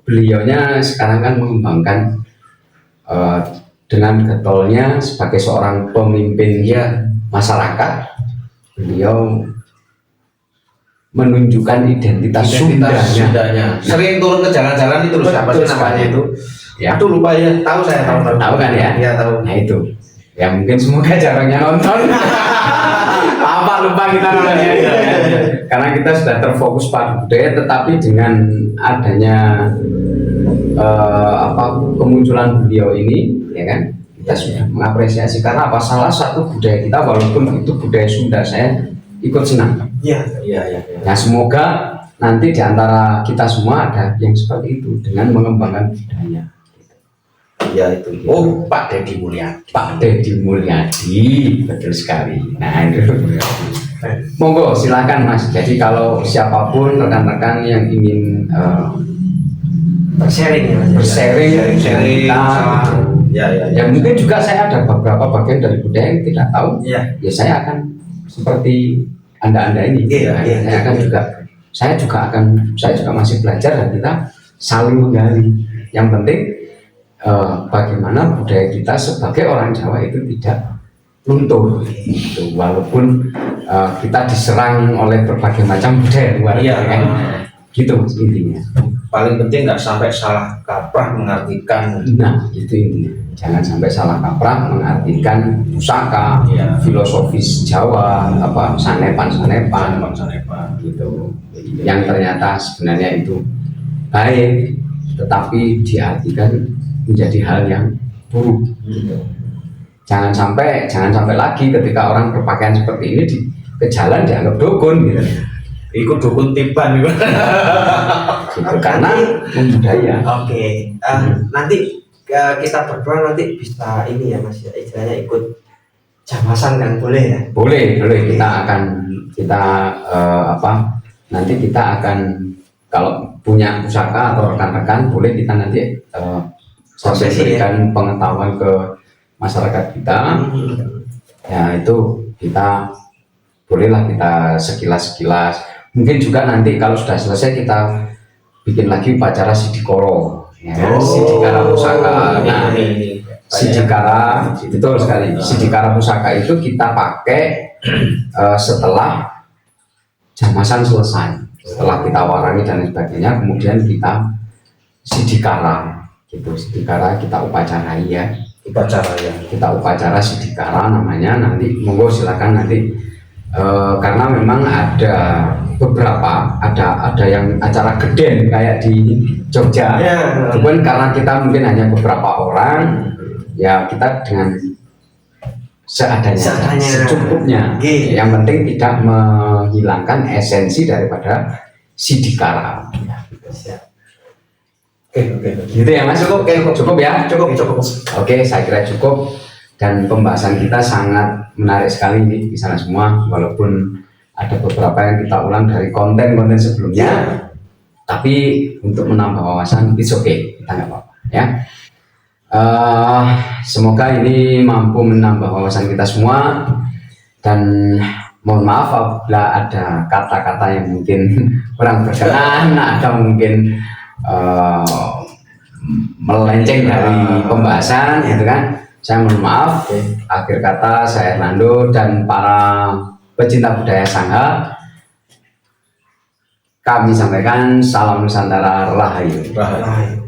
beliaunya sekarang kan mengembangkan dengan getolnya sebagai seorang pemimpin masyarakat, beliau menunjukkan identitas Sundanya. Sering turun ke jalan-jalan itu loh, siapa sih namanya itu? Ya. Aduh lupa ya, tahu saya tahu kan ya? Iya tahu. Nah itu, ya mungkin semoga jarangnya nonton. Lupa kita namanya. Karena kita sudah terfokus pada budaya, tetapi dengan adanya kemunculan beliau ini, ya kan, kita sudah mengapresiasi karena apa? Salah satu budaya kita, walaupun itu budaya Sunda, saya ikut senang. Iya. Nah semoga nanti di antara kita semua ada yang seperti itu dengan mengembangkan budaya. Ya itu. Oh, Pak Deddy Mulyadi. Pak Deddy Mulyadi, betul sekali. Nah itu, monggo silakan Mas. Jadi kalau siapapun rekan-rekan yang ingin Bersharing ya Mas. bersharing Sharing, kita, ya mungkin juga saya ada beberapa bagian dari budaya yang tidak tahu. Iya. Ya saya akan seperti anda ini. Iya, iya, saya akan iya. juga, saya juga masih belajar dan kita saling menggali. Yang penting bagaimana budaya kita sebagai orang Jawa itu tidak luntur, gitu. Walaupun kita diserang oleh berbagai macam budaya luar, Iya. kan? Gitu Mas intinya. Paling penting nggak sampai salah kaprah mengartikan. Nah itu intinya, jangan sampai salah kaprah mengartikan pusaka, Iya. filosofis Jawa, apa sanepan Sanepan. gitu, yang ternyata sebenarnya itu baik, tetapi diartikan menjadi hal yang buruk. Gitu. Jangan sampai lagi ketika orang berpakaian seperti ini ke jalan dianggap dukun gitu. Ikut dukun tiban gitu. Gitu, karena membudaya. Oke. Nanti kita berdua nanti bisa ini ya Mas ya, istilahnya ikut jamasan kan, boleh ya? Boleh, nanti kita akan kalau punya pusaka atau rekan-rekan boleh kita nanti sampai Prosesi, berikan pengetahuan ke masyarakat kita. Ya itu kita bolehlah kita sekilas. Mungkin juga nanti kalau sudah selesai kita bikin lagi upacara sidikoro, ya, sidikara pusaka. Nah, sidikara betul sekali. Sidikara pusaka itu kita pakai setelah jamasan selesai, setelah kita warangi dan sebagainya, kemudian kita sidikara, gitu. Sidikara kita upacarai ya. Kita upacara sidikara namanya. Nanti monggo silakan nanti. Karena memang ada beberapa ada yang acara geden kayak di Jogja, cuman karena kita mungkin hanya beberapa orang, ya kita dengan seadanya. Secukupnya. Yang penting tidak menghilangkan esensi daripada sidikara. Oke. Gitu ya Mas. Cukup ya. Cukup. Oke, saya kira cukup. Dan pembahasan kita sangat menarik sekali nih di sana semua, walaupun ada beberapa yang kita ulang dari konten-konten sebelumnya, tapi untuk menambah wawasan it's okay, kita nggak apa-apa ya. Semoga ini mampu menambah wawasan kita semua, dan mohon maaf apabila ada kata-kata yang mungkin kurang berkenan atau mungkin melenceng dari pembahasan, gitu kan. Saya mohon maaf. Akhir kata saya Hernando dan para pecinta budaya Sangha, kami sampaikan salam Nusantara Rahayu. Rahayu.